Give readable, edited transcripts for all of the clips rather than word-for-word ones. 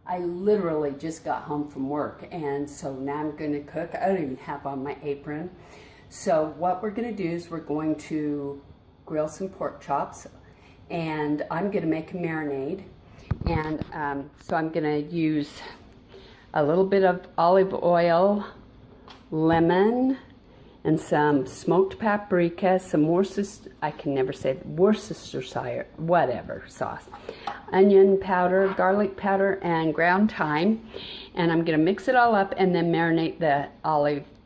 I literally just got home from work, and so now I'm going to cook. I don't even have on my apron. So what we're going to do is we're going to grill some pork chops, and I'm going to make a marinade. And so I'm going to use a little bit of olive oil, lemon, and some smoked paprika, some Worcestershire, I can never say it, Worcestershire, whatever sauce, onion powder, garlic powder, and ground thyme. And I'm going to mix it all up and then marinate the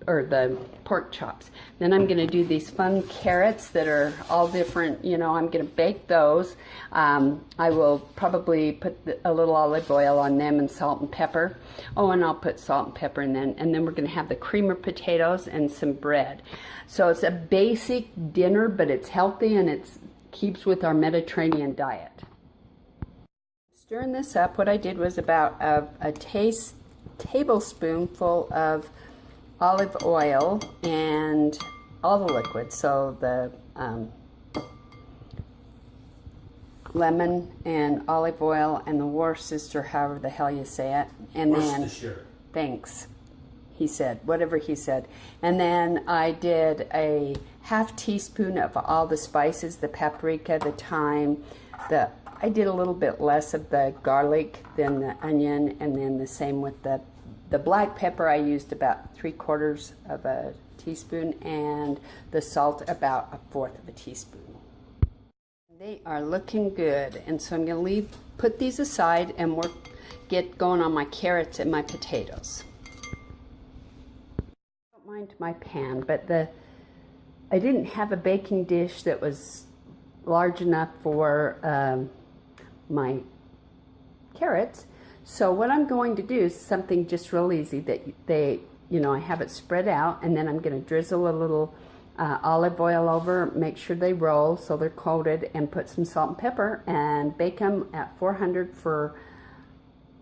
the pork chops. Then I'm going to do these fun carrots that are all different. You know, I'm going to bake those. I will probably put a little olive oil on them and salt and pepper. Oh, and I'll put salt and pepper in then. And then we're going to have the creamer potatoes and some bread. So it's a basic dinner, but it's healthy and it keeps with our Mediterranean diet. Stirring this up, what I did was about a tablespoonful of olive oil and all the liquids, so the lemon and olive oil and the Worcestershire, however the hell you say it, and then thanks, he said, whatever he said. And then I did a half teaspoon of all the spices, the paprika, the thyme, I did a little bit less of the garlic than the onion, and then the same with the black pepper. I used about 3/4 of a teaspoon, and the salt about 1/4 of a teaspoon. They are looking good, and so I'm going to put these aside and get going on my carrots and my potatoes. I don't mind my pan, but I didn't have a baking dish that was large enough for my carrots. So what I'm going to do is something just real easy that I have it spread out, and then I'm going to drizzle a little olive oil over, make sure they roll so they're coated, and put some salt and pepper and bake them at 400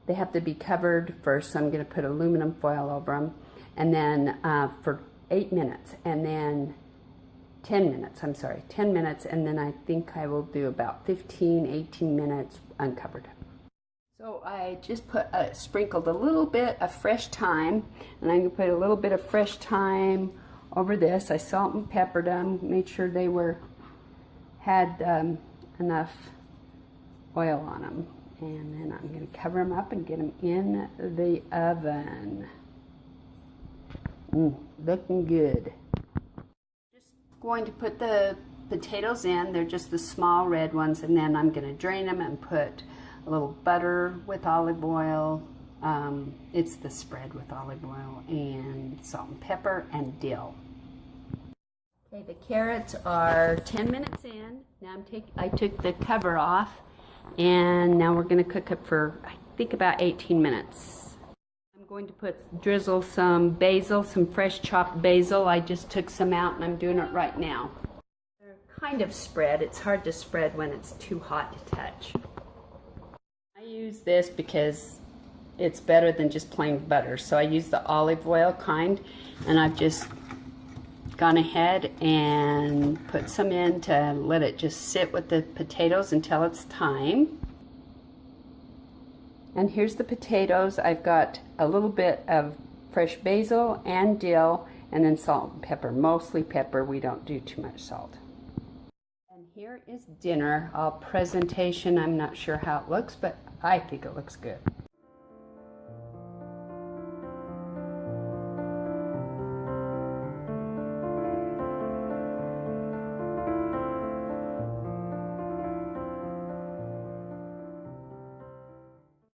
they have to be covered first, so I'm going to put aluminum foil over them, and then for 8 minutes, and then 10 minutes, 10 minutes, and then I think I will do about 18 minutes uncovered. So I just sprinkled a little bit of fresh thyme, and I'm going to put a little bit of fresh thyme over this. I salt and peppered them, made sure they had enough oil on them. And then I'm going to cover them up and get them in the oven. Looking good. Just going to put the potatoes in. They're just the small red ones, and then I'm going to drain them and put a little butter with olive oil. It's the spread with olive oil and salt and pepper and dill. Okay, the carrots are 10 minutes in. Now I took the cover off, and now we're going to cook it for I think about 18 minutes. I'm going to drizzle some basil, some fresh chopped basil. I just took some out and I'm doing it right now. They're kind of spread. It's hard to spread when it's too hot to touch. I use this because it's better than just plain butter. So I use the olive oil kind, and I've just gone ahead and put some in to let it just sit with the potatoes until it's time. And here's the potatoes. I've got a little bit of fresh basil and dill, and then salt and pepper, mostly pepper. We don't do too much salt. And here is dinner, all presentation. I'm not sure how it looks, but I think it looks good.